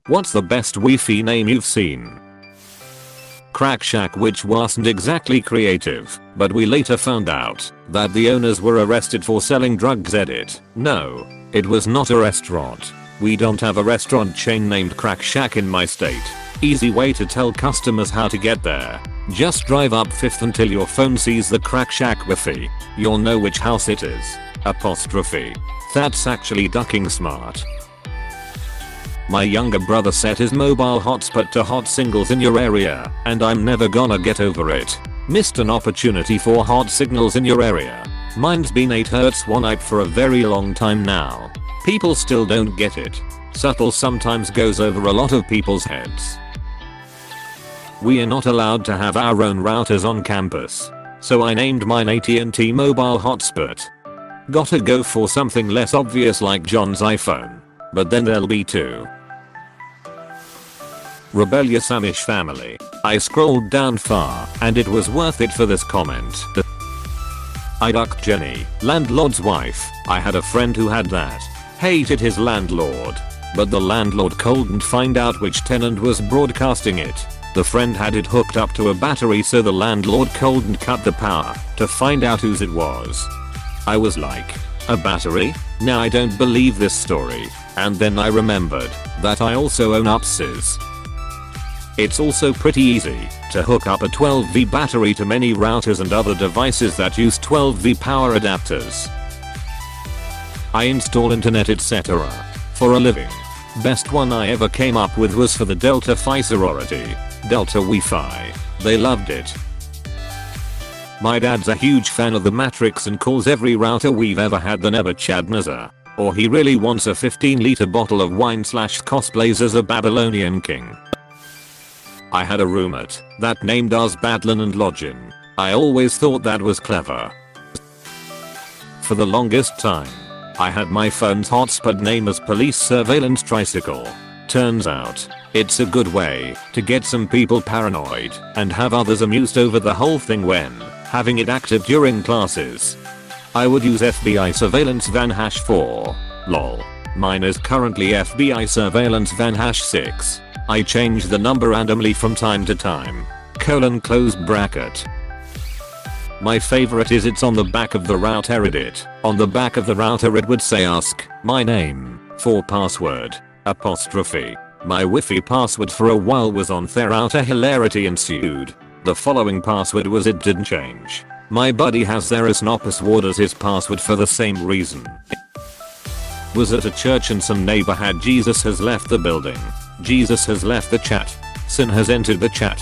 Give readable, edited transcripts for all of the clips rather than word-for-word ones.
What's the best Wi-Fi name you've seen? Crack Shack, which wasn't exactly creative, but we later found out that the owners were arrested for selling drugs. Edit. No, it was not a restaurant. We don't have a restaurant chain named Crack Shack in my state. Easy way to tell customers how to get there. Just drive up 5th until your phone sees the Crack Shack Wi-Fi. You'll know which house it is. Apostrophe. That's actually ducking smart. My younger brother set his mobile hotspot to hot singles in your area, and I'm never gonna get over it. Missed an opportunity for hot signals in your area. Mine's been 8 Hz 1 IP for a very long time now. People still don't get it. Subtle sometimes goes over a lot of people's heads. We are not allowed to have our own routers on campus, so I named mine AT&T Mobile Hotspot. Gotta go for something less obvious like John's iPhone, but then there'll be 2. Rebellious Amish family. I scrolled down far and it was worth it for this comment. I ducked Jenny, landlord's wife. I had a friend who had that. Hated his landlord, but the landlord couldn't find out which tenant was broadcasting it. The friend had it hooked up to a battery so the landlord couldn't cut the power to find out whose it was. I was like, a battery? Now I don't believe this story. And then I remembered that I also own UPSes. It's also pretty easy to hook up a 12V battery to many routers and other devices that use 12V power adapters. I install internet etc. for a living. Best one I ever came up with was for the Delta Phi sorority, Delta Wi-Fi. They loved it. My dad's a huge fan of the Matrix and calls every router we've ever had the Nebuchadnezzar. Or he really wants a 15-liter bottle of wine / cosplays as a Babylonian king. I had a roommate that named us Badlin and Login. I always thought that was clever. For the longest time, I had my phone's hotspot name as Police Surveillance Tricycle. Turns out, it's a good way to get some people paranoid and have others amused over the whole thing when having it active during classes. I would use FBI Surveillance Van Hash 4. Lol. Mine is currently FBI Surveillance Van Hash 6. I change the number randomly from time to time. Close bracket. My favorite is it's on the back of the router edit. On the back of the router it would say ask my name for password. Apostrophe. My Wi-Fi password for a while was on their router. Hilarity ensued. The following password was it didn't change. My buddy has their password as his password for the same reason. Was at a church and some neighbor had Jesus has left the building. Jesus has left the chat. Sin has entered the chat.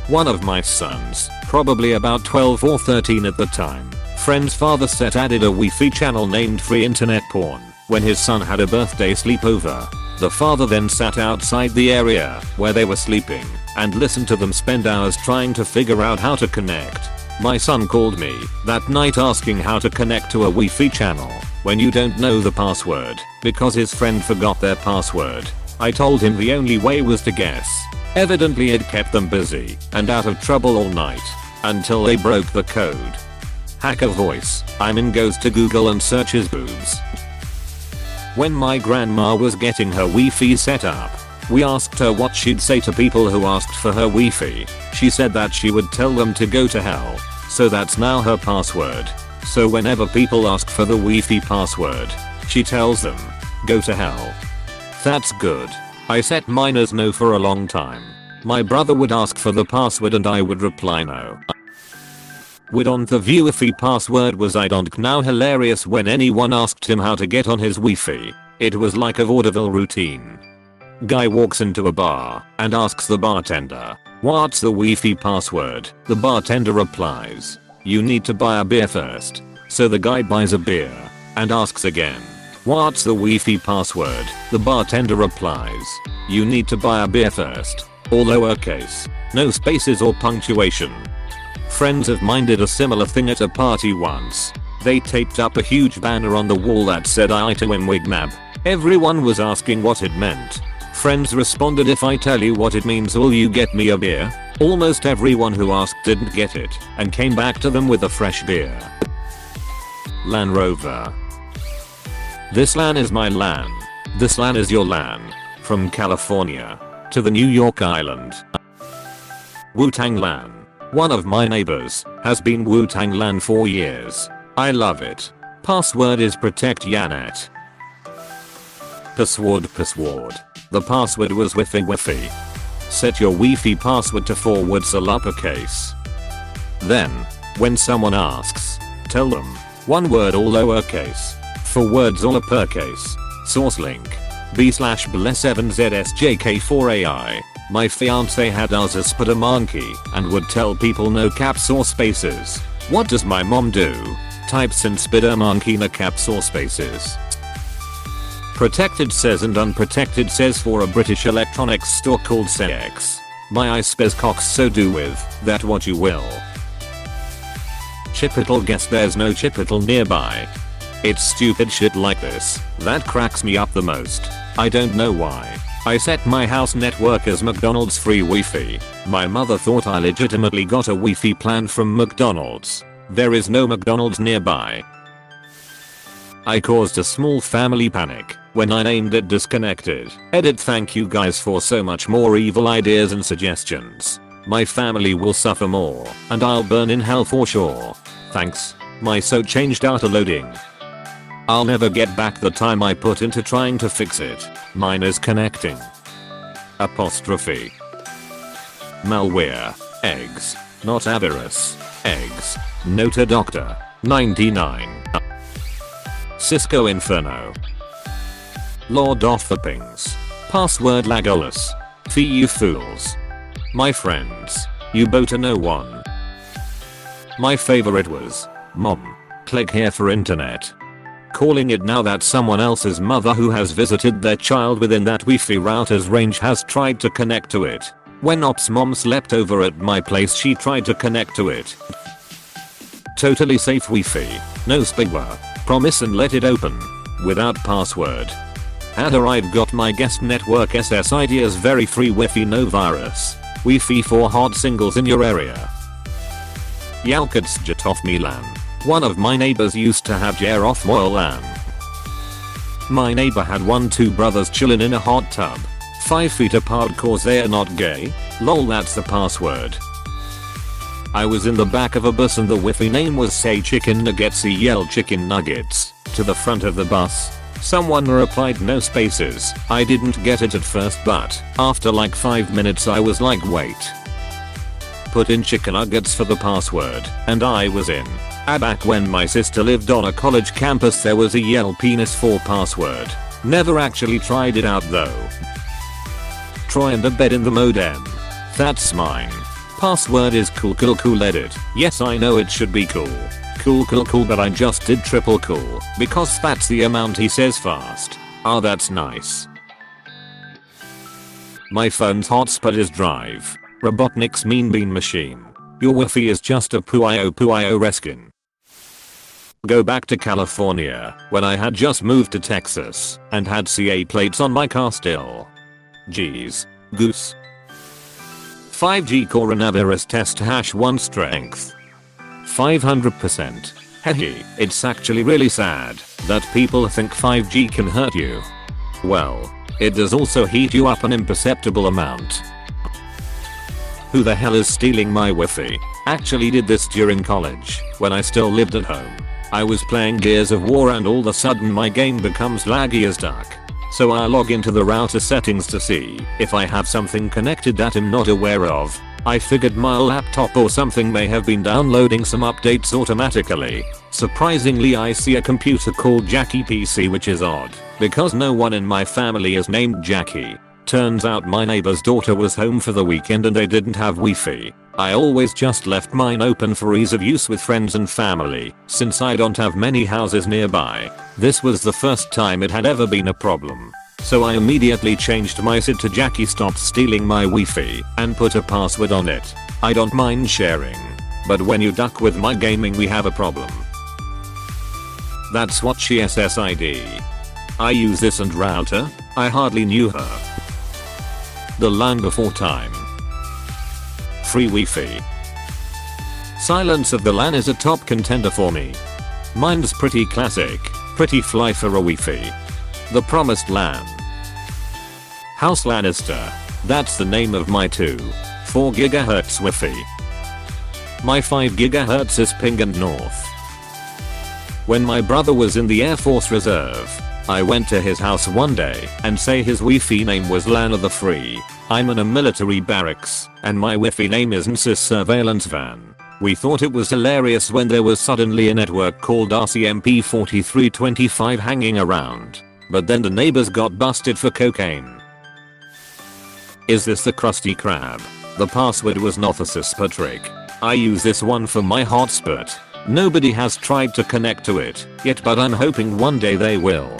One of my sons, probably about 12 or 13 at the time, friend's father set added a Wi-Fi channel named Free Internet Porn when his son had a birthday sleepover. The father then sat outside the area where they were sleeping and listened to them spend hours trying to figure out how to connect. My son called me that night asking how to connect to a Wi-Fi channel when you don't know the password because his friend forgot their password. I told him the only way was to guess. Evidently it kept them busy and out of trouble all night until they broke the code. Hacker voice. Iman goes to Google and searches boobs. When my grandma was getting her Wi-Fi set up, we asked her what she'd say to people who asked for her Wi-Fi. She said that she would tell them to go to hell. So that's now her password. So whenever people ask for the Wi-Fi password, she tells them, go to hell. That's good. I set mine as no for a long time. My brother would ask for the password and I would reply no. Would on the Wi-Fi password was I don't know. Hilarious when anyone asked him how to get on his Wi-Fi. It was like a vaudeville routine. Guy walks into a bar and asks the bartender, what's the Wi-Fi password? The bartender replies, you need to buy a beer first. So the guy buys a beer and asks again, what's the Wi-Fi password? The bartender replies, you need to buy a beer first. All lowercase, no spaces or punctuation. Friends of mine did a similar thing at a party once. They taped up a huge banner on the wall that said I to him Wignab. Everyone was asking what it meant. Friends responded, if I tell you what it means will you get me a beer? Almost everyone who asked didn't get it and came back to them with a fresh beer. Land Rover. This LAN is my LAN. This LAN is your LAN. From California to the New York Island. Wu-Tang LAN. One of my neighbors has been Wu-Tang LAN for years. I love it. Password is protect Yanet. Password. The password was wifi. Set your Wi-Fi password to / uppercase. Then, when someone asks, tell them, one word all lowercase, 4 words all uppercase. Source link. b/bless7zsjk4ai. My fiance had us as put a monkey and would tell people no caps or spaces. What does my mom do? Types in spider monkey no caps or spaces. Protected says and unprotected says for a British electronics store called Sex. My I spes cox so do with that what you will. Chipotle guess there's no Chipotle nearby. It's stupid shit like this that cracks me up the most. I don't know why. I set my house network as McDonald's free Wi-Fi. My mother thought I legitimately got a Wi-Fi plan from McDonald's. There is no McDonald's nearby. I caused a small family panic when I named it disconnected. Edit. Thank you guys for so much more evil ideas and suggestions. My family will suffer more and I'll burn in hell for sure. Thanks. My so changed out loading. I'll never get back the time I put into trying to fix it. Mine is connecting. Apostrophe. Malware. Eggs. Not avarice. Eggs. Note a doctor. 99. Cisco Inferno. Lord of the Pings. Password Lagolus. Fee you fools. My friends. You both no one. My favorite was Mom. Click here for internet. Calling it now that someone else's mother who has visited their child within that Wi-Fi router's range has tried to connect to it. When Op's mom slept over at my place she tried to connect to it. Totally safe Wi-Fi. No spyware. Promise and let it open. Without password. Had arrived got my guest network SSID as very free Wi-Fi no virus. Wi-Fi for hard singles in your area. Yalkats off Milan. One of my neighbors used to have Jer off Moylan. My neighbor had 2 brothers chillin' in a hot tub. 5 feet apart cause they're not gay. Lol, that's the password. I was in the back of a bus and the Wi-Fi name was say chicken nuggets. Yell chicken nuggets to the front of the bus. Someone replied no spaces. I didn't get it at first but after like 5 minutes I was like wait. Put in chicken nuggets for the password and I was in. Back when my sister lived on a college campus there was a yell penis for password. Never actually tried it out though. Try and embed in the modem. That's mine. Password is cool edit. Yes I know it should be cool but I just did triple cool because that's the amount he says fast. Ah, that's nice. My phone's hotspot is drive. Robotnik's mean bean machine. Your Wi-Fi is just a puyo reskin. Go back to California when I had just moved to Texas and had CA plates on my car still. Jeez. Goose. 5G coronavirus test #1 strength. 500%. Hehe, it's actually really sad that people think 5G can hurt you. Well, it does also heat you up an imperceptible amount. Who the hell is stealing my Wi-Fi? Actually did this during college when I still lived at home. I was playing Gears of War and all of a sudden my game becomes laggy as duck. So I log into the router settings to see if I have something connected that I'm not aware of. I figured my laptop or something may have been downloading some updates automatically. Surprisingly I see a computer called Jackie PC, which is odd because no one in my family is named Jackie. Turns out my neighbor's daughter was home for the weekend and they didn't have Wi-Fi. I always just left mine open for ease of use with friends and family since I don't have many houses nearby. This was the first time it had ever been a problem. So I immediately changed my SID to Jackie stopped stealing my Wi-Fi and put a password on it. I don't mind sharing. But when you duck with my gaming we have a problem. That's what she SSID. I use this and router. I hardly knew her. The LAN before time. Free Wi-Fi. Silence of the LAN is a top contender for me. Mine's pretty classic, pretty fly for a Wi-Fi. The promised LAN. House Lannister. That's the name of my 4 GHz Wi-Fi. My 5 GHz is ping and north. When my brother was in the Air Force Reserve, I went to his house one day and say his Wi-Fi name was Lan of the Free. I'm in a military barracks and my Wi-Fi name is NSYS Surveillance Van. We thought it was hilarious when there was suddenly a network called RCMP 4325 hanging around. But then the neighbors got busted for cocaine. Is this the Krusty Krab? The password was not the CISPA trick. I use this one for my hotspot. Nobody has tried to connect to it yet, but I'm hoping one day they will.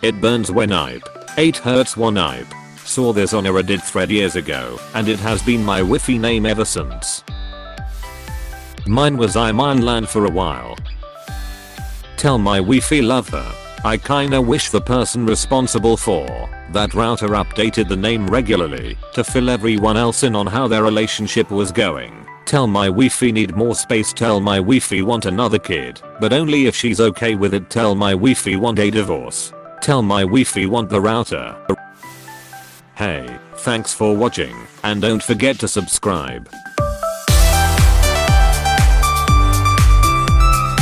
It burns when IP. 8 Hz 1 IP. Saw this on a Reddit thread years ago and it has been my Wi-Fi name ever since. Mine was Imanland for a while. Tell my Wi-Fi love her. I kinda wish the person responsible for that router updated the name regularly to fill everyone else in on how their relationship was going. Tell my Wi-Fi need more space. Tell my Wi-Fi want another kid, but only if she's okay with it. Tell my Wi-Fi want a divorce. Tell my Wi-Fi want the router. Hey, thanks for watching and don't forget to subscribe.